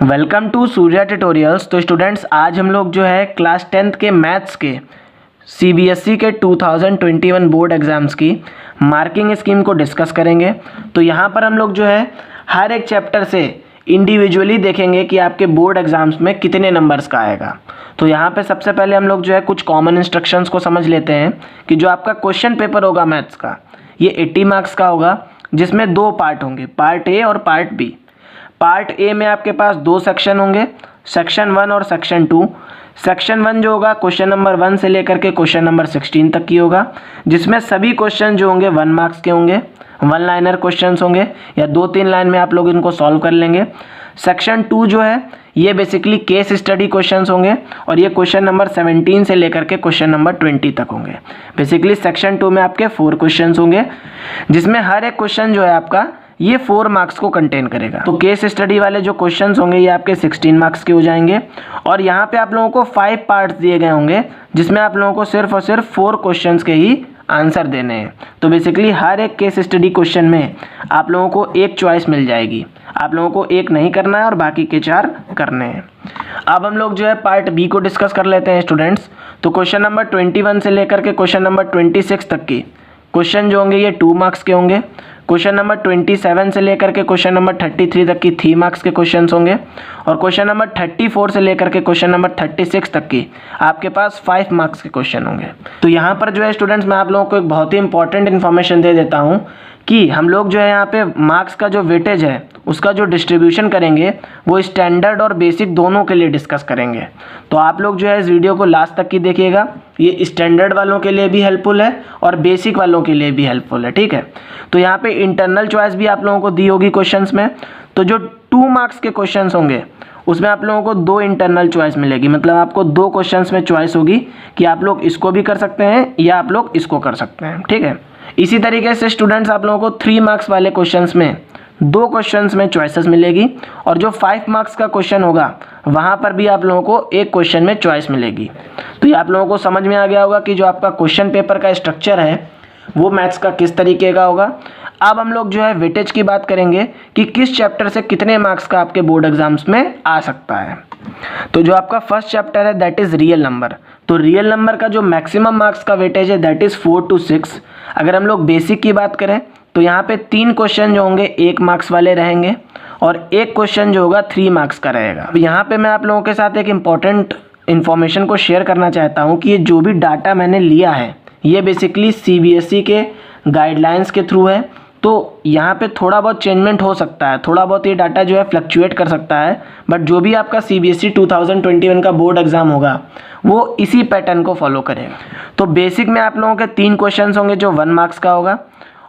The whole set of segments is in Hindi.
Welcome to Surya tutorials. तो स्टूडेंट्स, आज हम लोग जो है क्लास 10th के मैथ्स के सीबीएसई के 2021 बोर्ड एग्ज़ाम्स की मार्किंग स्कीम को डिस्कस करेंगे। तो यहाँ पर हम लोग जो है हर एक चैप्टर से इंडिविजुअली देखेंगे कि आपके बोर्ड एग्ज़ाम्स में कितने नंबर्स का आएगा। तो यहाँ पे सबसे पहले हम लोग जो है कुछ कॉमन इंस्ट्रक्शंस को समझ लेते हैं कि जो आपका क्वेश्चन पेपर होगा मैथ्स का, ये 80 मार्क्स का होगा, जिसमें दो पार्ट होंगे, पार्ट ए और पार्ट बी। पार्ट ए में आपके पास दो सेक्शन होंगे, सेक्शन 1 और सेक्शन 2। सेक्शन 1 जो होगा क्वेश्चन नंबर 1 से लेकर के क्वेश्चन नंबर 16 तक की होगा, जिसमें सभी क्वेश्चन जो होंगे 1 मार्क्स के होंगे, 1 लाइनर क्वेश्चंस होंगे या 2-3 लाइन में आप लोग इनको सॉल्व कर लेंगे। सेक्शन 2 जो है ये बेसिकली केस स्टडी क्वेश्चंस होंगे और ये क्वेश्चन नंबर 17 से लेकर के क्वेश्चन नंबर 20 तक होंगे। बेसिकली सेक्शन 2 में आपके 4 क्वेश्चंस होंगे, जिसमें हर एक क्वेश्चन जो है आपका ये 4 मार्क्स को कंटेन करेगा। तो केस स्टडी वाले जो क्वेश्चंस होंगे ये आपके 16 मार्क्स के हो जाएंगे और यहाँ पे आप लोगों को 5 पार्ट्स दिए गए होंगे, जिसमें आप लोगों को सिर्फ और सिर्फ 4 क्वेश्चंस के ही आंसर देने हैं। तो बेसिकली हर एक केस स्टडी क्वेश्चन में आप लोगों को एक चॉइस मिल जाएगी, आप लोगों को एक नहीं करना है और बाकी के 4 करने हैं। अब हम लोग जो है पार्ट बी को डिस्कस कर लेते हैं स्टूडेंट्स। तो क्वेश्चन नंबर 21 से लेकर के क्वेश्चन नंबर 26 तक की क्वेश्चन जो होंगे ये 2 मार्क्स के होंगे। क्वेश्चन नंबर 27 से लेकर के क्वेश्चन नंबर 33 तक की 3 मार्क्स के क्वेश्चंस होंगे और क्वेश्चन नंबर 34 से लेकर के क्वेश्चन नंबर 36 तक की आपके पास 5 मार्क्स के क्वेश्चन होंगे। तो यहाँ पर जो है स्टूडेंट्स, मैं आप लोगों को एक बहुत ही इंपॉर्टेंट इन्फॉर्मेशन दे देता हूँ कि हम लोग जो है यहाँ पे मार्क्स का जो वेटेज है उसका जो डिस्ट्रीब्यूशन करेंगे वो स्टैंडर्ड और बेसिक दोनों के लिए डिस्कस करेंगे। तो आप लोग जो है इस वीडियो को लास्ट तक की देखिएगा, ये स्टैंडर्ड वालों के लिए भी हेल्पफुल है और बेसिक वालों के लिए भी हेल्पफुल है, ठीक है। तो यहाँ पे इंटरनल चॉइस भी आप लोगों को दी होगी क्वेश्चंस में। तो जो 2 मार्क्स के क्वेश्चंस होंगे उसमें आप लोगों को 2 इंटरनल चॉइस मिलेगी, मतलब आपको 2 क्वेश्चंस में चॉइस होगी कि आप लोग इसको भी कर सकते हैं या आप लोग इसको कर सकते हैं, ठीक है। इसी तरीके से स्टूडेंट्स आप लोगों को 3 मार्क्स वाले क्वेश्चंस में 2 क्वेश्चंस में चॉइसेस मिलेगी और जो 5 मार्क्स का क्वेश्चन होगा वहाँ पर भी आप लोगों को एक क्वेश्चन में चॉइस मिलेगी। तो ये आप लोगों को समझ में आ गया होगा कि जो आपका क्वेश्चन पेपर का स्ट्रक्चर है वो मैथ्स का किस तरीके का होगा। अब हम लोग जो है वेटेज की बात करेंगे कि किस चैप्टर से कितने मार्क्स का आपके बोर्ड एग्जाम्स में आ सकता है। तो जो आपका फर्स्ट चैप्टर है दैट इज़ रियल नंबर। तो रियल नंबर का जो मैक्सिमम मार्क्स का वेटेज है दैट इज़ 4 to 6। अगर हम लोग बेसिक की बात करें तो यहाँ पे 3 क्वेश्चन जो होंगे 1 मार्क्स वाले रहेंगे और एक क्वेश्चन जो होगा 3 मार्क्स का रहेगा। अब यहाँ पे मैं आप लोगों के साथ एक इम्पॉर्टेंट इन्फॉर्मेशन को शेयर करना चाहता हूँ कि ये जो भी डाटा मैंने लिया है ये बेसिकली सीबीएसई के गाइडलाइंस के थ्रू है। तो यहाँ पे थोड़ा बहुत चेंजमेंट हो सकता है, थोड़ा बहुत ये डाटा जो है फ्लक्चुएट कर सकता है, बट जो भी आपका सीबीएसई 2021 का बोर्ड एग्जाम होगा वो इसी पैटर्न को फॉलो करेगा। तो बेसिक में आप लोगों के 3 क्वेश्चन होंगे जो 1 मार्क्स का होगा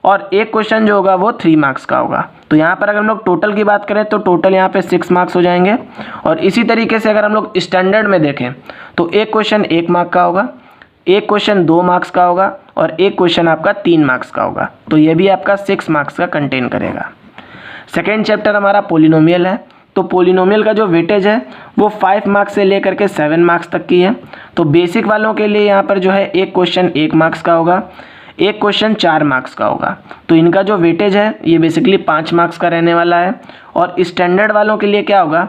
और एक क्वेश्चन जो होगा वो 3 मार्क्स का होगा। तो यहाँ पर अगर हम लोग टोटल की बात करें तो टोटल यहाँ पे 6 मार्क्स हो जाएंगे। और इसी तरीके से अगर हम लोग स्टैंडर्ड में देखें तो एक क्वेश्चन 1 मार्क का होगा, एक क्वेश्चन 2 मार्क्स का होगा और एक क्वेश्चन आपका 3 मार्क्स का होगा। तो ये भी आपका 6 मार्क्स का कंटेन करेगा। सेकेंड चैप्टर हमारा पोलिनोमियल है। तो पोलिनोमियल का जो वेटेज है वो 5 मार्क्स से लेकर के 7 मार्क्स तक की है। तो बेसिक वालों के लिए यहाँ पर जो है एक क्वेश्चन 1 मार्क्स का होगा, एक क्वेश्चन 4 मार्क्स का होगा। तो इनका जो वेटेज है ये बेसिकली 5 मार्क्स का रहने वाला है। और स्टैंडर्ड वालों के लिए क्या होगा,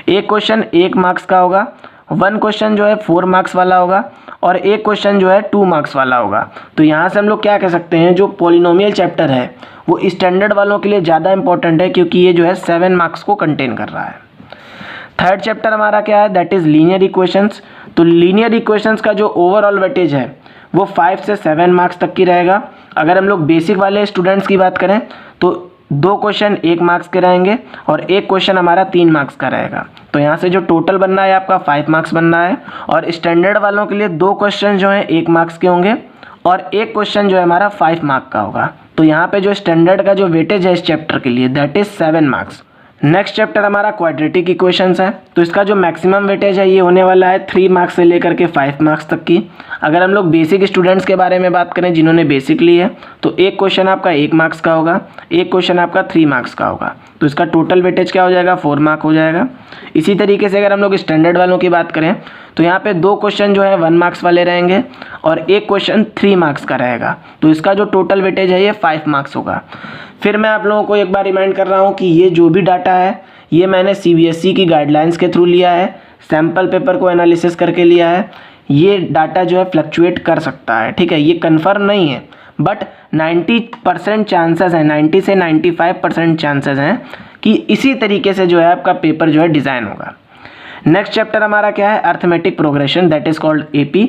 एक क्वेश्चन 1 मार्क्स का होगा, 1 क्वेश्चन जो है 4 मार्क्स वाला होगा और एक क्वेश्चन जो है 2 मार्क्स वाला होगा। तो यहाँ से हम लोग क्या कह सकते हैं, जो पोलिनोमियल चैप्टर है वो स्टैंडर्ड वालों के लिए ज़्यादा इंपॉर्टेंट है क्योंकि ये जो है 7 मार्क्स को कंटेन कर रहा है। थर्ड चैप्टर हमारा क्या है दैट इज़ लीनियर इक्वेशंस। तो लीनियर इक्वेशंस का जो ओवरऑल वेटेज है वो 5 से 7 मार्क्स तक की रहेगा। अगर हम लोग बेसिक वाले स्टूडेंट्स की बात करें तो 2 क्वेश्चन 1 मार्क्स के रहेंगे और एक क्वेश्चन हमारा 3 मार्क्स का रहेगा। तो यहाँ से जो टोटल बन रहा है आपका 5 मार्क्स बन रहा है। और स्टैंडर्ड वालों के लिए 2 क्वेश्चन जो हैं 1 मार्क्स के होंगे और एक क्वेश्चन जो है हमारा 5 मार्क का होगा। तो यहाँ पे जो स्टैंडर्ड का जो वेटेज है इस चैप्टर के लिए that is 7 marks. Next chapter हमारा क्वाड्रेटिक इक्वेशंस है। तो इसका जो मैक्सिमम वेटेज है ये होने वाला है 3 मार्क्स से लेकर के 5 मार्क्स तक की। अगर हम लोग बेसिक स्टूडेंट्स के बारे में बात करें जिन्होंने बेसिक ली है तो एक क्वेश्चन आपका 1 मार्क्स का होगा, एक क्वेश्चन आपका 3 मार्क्स का होगा। तो इसका टोटल वेटेज क्या हो जाएगा, 4 मार्क हो जाएगा। इसी तरीके से अगर हम लोग स्टैंडर्ड वालों की बात करें तो यहाँ पे 2 क्वेश्चन जो है 1 मार्क्स वाले रहेंगे और एक क्वेश्चन 3 मार्क्स का रहेगा। तो इसका जो टोटल वेटेज है ये 5 मार्क्स होगा। फिर मैं आप लोगों को एक बार रिमाइंड कर रहा हूँ कि ये जो भी डाटा है ये मैंने CBSE की गाइडलाइंस के थ्रू लिया है, सैम्पल पेपर को एनालिसिस करके लिया है। ये डाटा जो है फ्लक्चुएट कर सकता है, ठीक है, ये कन्फर्म नहीं है, बट 90% चांसेस हैं, 90 से 95% चांसेस हैं कि इसी तरीके से जो है आपका पेपर जो है डिज़ाइन होगा। नेक्स्ट चैप्टर हमारा क्या है, arithmetic progression, that is called AP।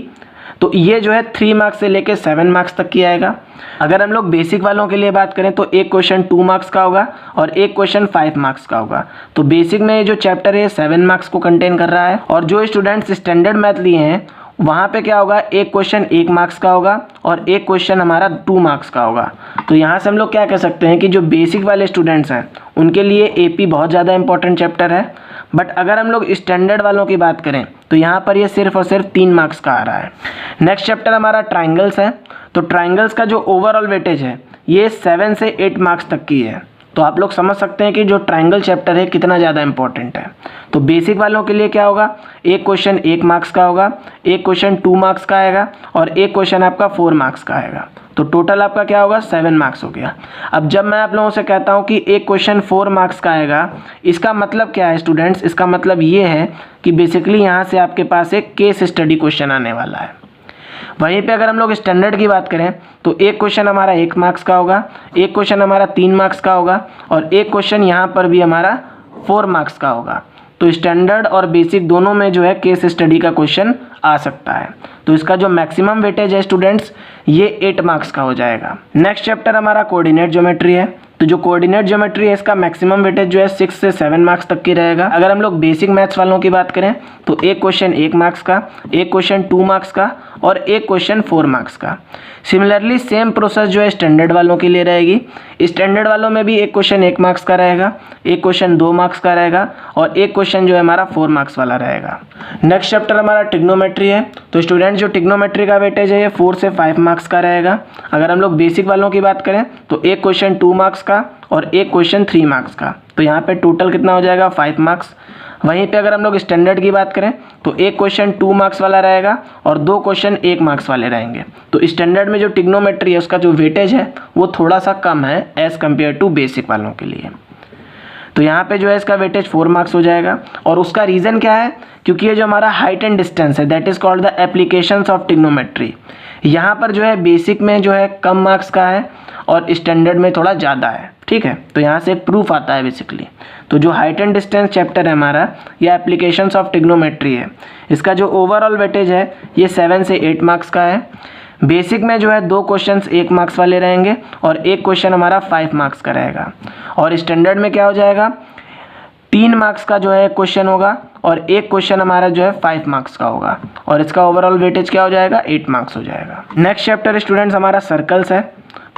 तो ये जो है 3 मार्क्स से लेके 7 मार्क्स तक की आएगा। अगर हम लोग बेसिक वालों के लिए बात करें तो एक क्वेश्चन 2 मार्क्स का होगा और एक क्वेश्चन 5 मार्क्स का होगा। तो बेसिक में ये जो चैप्टर है 7 मार्क्स को कंटेन कर रहा है। और जो स्टूडेंट्स स्टैंडर्ड मैथ लिए हैं वहाँ पे क्या होगा, एक क्वेश्चन 1 मार्क्स का होगा और एक क्वेश्चन हमारा 2 मार्क्स का होगा। तो यहाँ से हम लोग क्या कह सकते हैं कि जो बेसिक वाले स्टूडेंट्स हैं उनके लिए AP बहुत ज़्यादा इंपॉर्टेंट चैप्टर है। बट अगर हम लोग स्टैंडर्ड वालों की बात करें तो यहाँ पर ये सिर्फ और सिर्फ 3 मार्क्स का आ रहा है। नेक्स्ट चैप्टर हमारा ट्राइंगल्स है। तो ट्राइंगल्स का जो ओवरऑल वेटेज है ये 7 से 8 मार्क्स तक की है। तो आप लोग समझ सकते हैं कि जो ट्राइंगल चैप्टर है कितना ज़्यादा इंपॉर्टेंट है। तो बेसिक वालों के लिए क्या होगा, एक क्वेश्चन 1 मार्क्स का होगा, एक क्वेश्चन 2 मार्क्स का आएगा और एक क्वेश्चन आपका 4 मार्क्स का आएगा। तो टोटल आपका क्या होगा, 7 मार्क्स हो गया। अब जब मैं आप लोगों से कहता हूँ कि एक क्वेश्चन 4 मार्क्स का आएगा, इसका मतलब क्या है स्टूडेंट्स, इसका मतलब ये है कि बेसिकली यहाँ से आपके पास एक केस स्टडी क्वेश्चन आने वाला है। वहीं पे अगर हम लोग स्टैंडर्ड की बात करें तो एक क्वेश्चन हमारा 1 मार्क्स का होगा, एक क्वेश्चन हमारा 3 मार्क्स का होगा और एक क्वेश्चन यहाँ पर भी हमारा 4 मार्क्स का होगा। तो स्टैंडर्ड और बेसिक दोनों में जो है केस स्टडी का क्वेश्चन आ सकता है। तो इसका जो मैक्सिमम वेटेज है स्टूडेंट्स ये 8 मार्क्स का हो जाएगा। नेक्स्ट चैप्टर हमारा कोऑर्डिनेट ज्योमेट्री है। तो जो कोऑर्डिनेट ज्योमेट्री है इसका मैक्सिमम वेटेज जो है 6 से 7 मार्क्स तक की रहेगा। अगर हम लोग बेसिक मैथ्स वालों की बात करें तो एक क्वेश्चन 1 मार्क्स का, एक क्वेश्चन 2 मार्क्स का और एक क्वेश्चन 4 मार्क्स का। सिमिलरली सेम प्रोसेस जो है स्टैंडर्ड वालों के लिए रहेगी। स्टैंडर्ड वालों में भी एक क्वेश्चन 1 मार्क्स का रहेगा, एक क्वेश्चन 2 मार्क्स का रहेगा और एक क्वेश्चन जो है हमारा 4 मार्क्स वाला रहेगा। नेक्स्ट चैप्टर हमारा ट्रिग्नोमेट्री है। तो स्टूडेंट जो ट्रिग्नोमेट्री का वेटेज है ये 4 से 5 मार्क्स का रहेगा। अगर हम लोग बेसिक वालों की बात करें तो एक क्वेश्चन 2 मार्क्स का और एक क्वेश्चन 3 मार्क्स का। तो यहाँ पे टोटल कितना हो जाएगा, 5 मार्क्स। वहीं पे अगर हम लोग स्टैंडर्ड की बात करें तो एक क्वेश्चन 2 मार्क्स वाला रहेगा और 2 क्वेश्चन 1 मार्क्स वाले रहेंगे। तो स्टैंडर्ड में जो ट्रिग्नोमेट्री है उसका जो वेटेज है वो थोड़ा सा कम है एज़ कम्पेयर टू बेसिक वालों के लिए। तो यहाँ पे जो है इसका वेटेज 4 मार्क्स हो जाएगा। और उसका रीज़न क्या है, क्योंकि ये जो हमारा हाइट एंड डिस्टेंस है that is called the applications of trigonometry, यहाँ पर जो है बेसिक में जो है कम मार्क्स का है और स्टैंडर्ड में थोड़ा ज़्यादा है, ठीक है। तो यहाँ से एक प्रूफ आता है बेसिकली। तो जो हाइट एंड डिस्टेंस चैप्टर है हमारा ये एप्लीकेशंस ऑफ ट्रिग्नोमेट्री है, इसका जो ओवरऑल वेटेज है ये 7 से 8 मार्क्स का है। बेसिक में जो है 2 क्वेश्चंस 1 मार्क्स वाले रहेंगे और एक क्वेश्चन हमारा 5 मार्क्स का रहेगा। और स्टैंडर्ड में क्या हो जाएगा, 3 मार्क्स का जो है क्वेश्चन होगा और एक क्वेश्चन हमारा जो है 5 मार्क्स का होगा और इसका ओवरऑल वेटेज क्या हो जाएगा, 8 मार्क्स हो जाएगा। नेक्स्ट चैप्टर स्टूडेंट्स हमारा सर्कल्स है।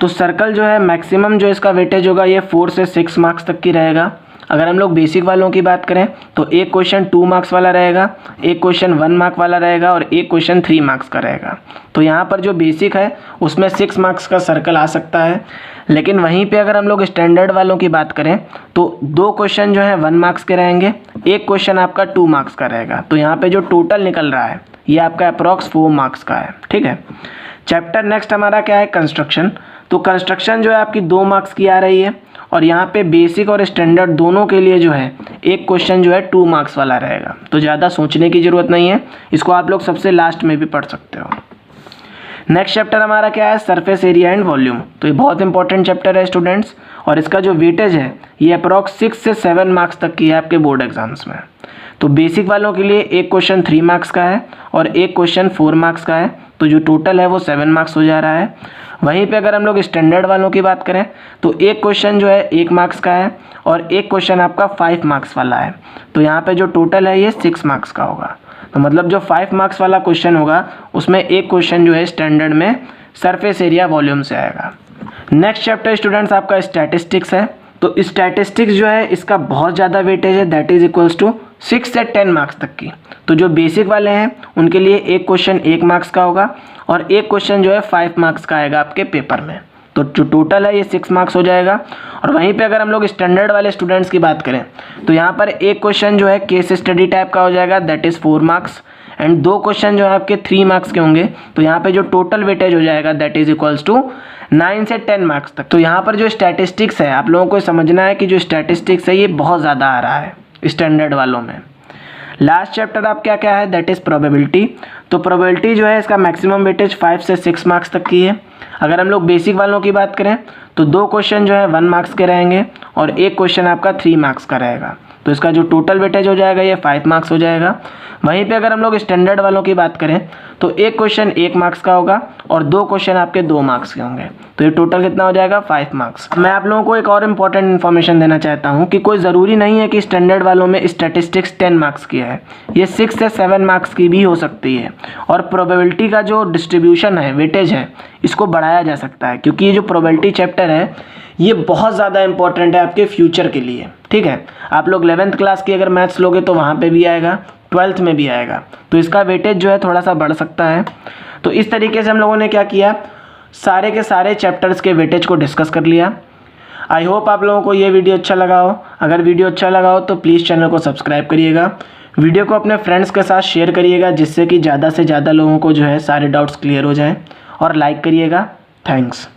तो सर्कल जो है मैक्सिमम जो इसका वेटेज होगा ये 4 से 6 मार्क्स तक की रहेगा। अगर हम लोग बेसिक वालों की बात करें तो एक क्वेश्चन 2 मार्क्स वाला रहेगा, एक क्वेश्चन 1 मार्क वाला रहेगा और एक क्वेश्चन 3 मार्क्स का रहेगा। तो यहाँ पर जो बेसिक है उसमें 6 मार्क्स का सर्कल आ सकता है। लेकिन वहीं पे अगर हम लोग स्टैंडर्ड वालों की बात करें तो 2 क्वेश्चन जो है 1 मार्क्स के रहेंगे, एक क्वेश्चन आपका 2 मार्क्स का रहेगा। तो यहाँ पे जो टोटल निकल रहा है ये आपका अप्रॉक्स 4 मार्क्स का है, ठीक है। चैप्टर नेक्स्ट हमारा क्या है, कंस्ट्रक्शन। तो कंस्ट्रक्शन जो है आपकी 2 मार्क्स की आ रही है और यहाँ पे बेसिक और स्टैंडर्ड दोनों के लिए जो है एक क्वेश्चन जो है 2 मार्क्स वाला रहेगा। तो ज़्यादा सोचने की ज़रूरत नहीं है, इसको आप लोग सबसे लास्ट में भी पढ़ सकते हो। नेक्स्ट चैप्टर हमारा क्या है, सरफेस एरिया एंड वॉल्यूम। तो ये बहुत इंपॉर्टेंट चैप्टर है स्टूडेंट्स और इसका जो वेटेज है ये अप्रॉक्स 6 से 7 मार्क्स तक की है आपके बोर्ड एग्जाम्स में। तो बेसिक वालों के लिए एक क्वेश्चन 3 मार्क्स का है और एक क्वेश्चन 4 मार्क्स का है। तो जो टोटल है वो 7 मार्क्स हो जा रहा है। वहीं पे अगर हम लोग स्टैंडर्ड वालों की बात करें तो एक क्वेश्चन जो है 1 मार्क्स का है और एक क्वेश्चन आपका 5 मार्क्स वाला है। तो यहाँ पे जो टोटल है ये 6 मार्क्स का होगा। तो मतलब जो 5 मार्क्स वाला क्वेश्चन होगा उसमें एक क्वेश्चन जो है स्टैंडर्ड में सरफेस एरिया वॉल्यूम से आएगा। नेक्स्ट चैप्टर स्टूडेंट्स आपका स्टैटिस्टिक्स है। तो स्टैटिस्टिक्स जो है इसका बहुत ज़्यादा वेटेज है दैट इज इक्वल्स टू 6 से 10 मार्क्स तक की। तो जो बेसिक वाले हैं उनके लिए एक क्वेश्चन 1 मार्क्स का होगा और एक क्वेश्चन जो है 5 मार्क्स का आएगा आपके पेपर में। तो जो टोटल है ये 6 मार्क्स हो जाएगा। और वहीं पे अगर हम लोग स्टैंडर्ड वाले स्टूडेंट्स की बात करें तो यहाँ पर एक क्वेश्चन जो है केस स्टडी टाइप का हो जाएगा that is 4 marks and 2 question जो है आपके 3 मार्क्स के होंगे। तो यहाँ पे जो टोटल वेटेज हो जाएगा दैट इज इक्वल्स टू 9 से 10 मार्क्स तक। तो यहाँ पर जो स्टैटिस्टिक्स है आप लोगों को समझना है कि जो स्टैटिस्टिक्स है ये बहुत ज़्यादा आ रहा है। स्टैंडर्ड वालों में। लास्ट चैप्टर आप क्या क्या है, दैट इज़ प्रोबेबिलिटी। तो प्रोबेबिलिटी जो है इसका मैक्सिमम वेटेज 5 से 6 मार्क्स तक की है। अगर हम लोग बेसिक वालों की बात करें तो 2 क्वेश्चन जो है 1 मार्क्स के रहेंगे और 1 क्वेश्चन आपका 3 मार्क्स का रहेगा। तो इसका जो टोटल वेटेज हो जाएगा ये 5 मार्क्स हो जाएगा। वहीं पे अगर हम लोग स्टैंडर्ड वालों की बात करें तो 1 क्वेश्चन 1 मार्क्स का होगा और 2 क्वेश्चन आपके 2 मार्क्स के होंगे। तो ये टोटल कितना हो जाएगा, 5 मार्क्स। मैं आप लोगों को एक और इम्पॉर्टेंट इन्फॉर्मेशन देना चाहता हूँ कि कोई ज़रूरी नहीं है कि स्टैंडर्ड वालों में स्टैटिस्टिक्स 10 मार्क्स की है, ये 6 से 7 मार्क्स की भी हो सकती है। और प्रोबेबिलिटी का जो डिस्ट्रीब्यूशन है, वेटेज है, इसको बढ़ाया जा सकता है क्योंकि ये जो प्रोबेबिलिटी चैप्टर है ये बहुत ज़्यादा इंपॉर्टेंट है आपके फ्यूचर के लिए। ठीक है, आप लोग 11th क्लास की अगर मैथ्स लोगे तो वहाँ पे भी आएगा, 12th में भी आएगा, तो इसका वेटेज जो है थोड़ा सा बढ़ सकता है। तो इस तरीके से हम लोगों ने क्या किया, सारे के सारे चैप्टर्स के वेटेज को डिस्कस कर लिया। आई होप आप लोगों को ये वीडियो अच्छा लगा हो। अगर वीडियो अच्छा लगा हो तो प्लीज़ चैनल को सब्सक्राइब करिएगा, वीडियो को अपने फ्रेंड्स के साथ शेयर करिएगा जिससे कि ज़्यादा से ज़्यादा लोगों को जो है सारे डाउट्स क्लियर हो जाए, और लाइक करिएगा। थैंक्स।